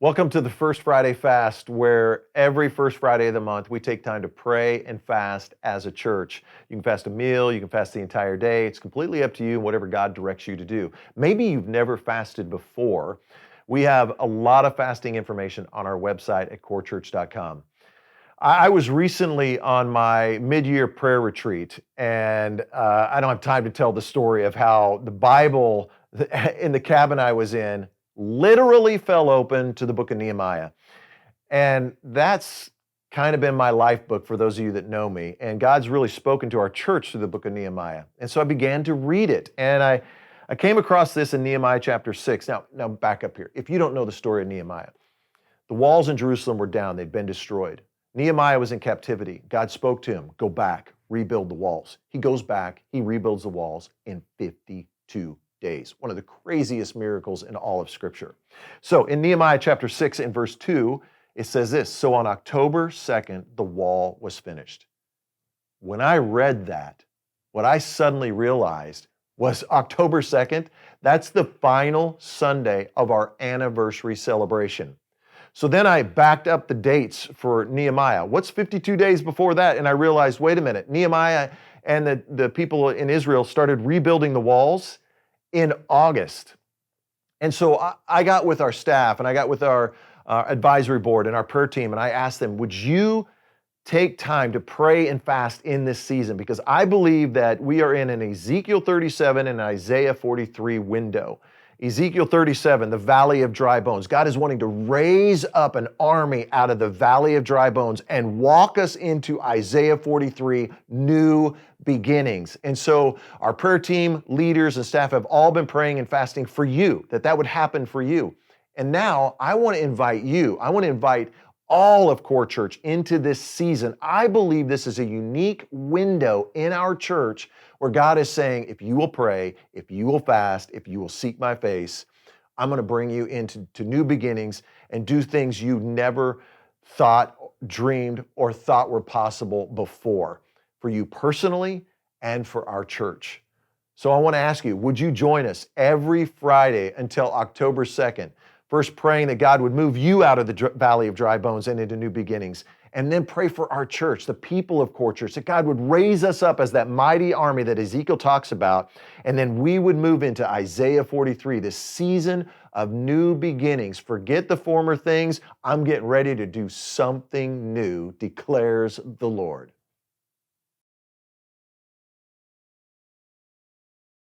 Welcome to the First Friday Fast, where every first Friday of the month we take time to pray and fast as a church. You can fast a meal, you can fast the entire day. It's completely up to you and whatever God directs you to do. Maybe you've never fasted before. We have a lot of fasting information on our website at corechurch.com. I was recently on my mid-year prayer retreat, and I don't have time to tell the story of how the Bible in the cabin I was in literally fell open to the book of Nehemiah. And that's kind of been my life book for those of you that know me. And God's really spoken to our church through the book of Nehemiah. And so I began to read it. And I came across this in Nehemiah chapter 6. Now back up here. If you don't know the story of Nehemiah, the walls in Jerusalem were down, they'd been destroyed. Nehemiah was in captivity. God spoke to him, go back, rebuild the walls. He goes back, he rebuilds the walls in 52 days. One of the craziest miracles in all of Scripture. So in Nehemiah chapter 6 and verse 2, it says this, so on October 2nd, the wall was finished. When I read that, what I suddenly realized was October 2nd, that's the final Sunday of our anniversary celebration. So then I backed up the dates for Nehemiah. What's 52 days before that? And I realized, wait a minute, Nehemiah and the people in Israel started rebuilding the walls in August. And so I got with our staff and I got with our advisory board and our prayer team, and I asked them, would you take time to pray and fast in this season? Because I believe that we are in an Ezekiel 37 and Isaiah 43 window. Ezekiel 37, the valley of dry bones. God is wanting to raise up an army out of the valley of dry bones and walk us into Isaiah 43, new beginnings. And so our prayer team, leaders, and staff have all been praying and fasting for you, that would happen for you. And now I want to invite you, I want to invite all of Core Church into this season. I believe this is a unique window in our church where God is saying, if you will pray, if you will fast, if you will seek my face, I'm going to bring you into new beginnings and do things you never thought, dreamed, or thought were possible before, for you personally and for our church. So I want to ask you, would you join us every Friday until October 2nd? First, praying that God would move you out of the valley of dry bones and into new beginnings. And then pray for our church, the people of Core Church, that God would raise us up as that mighty army that Ezekiel talks about. And then we would move into Isaiah 43, this season of new beginnings. Forget the former things. I'm getting ready to do something new, declares the Lord.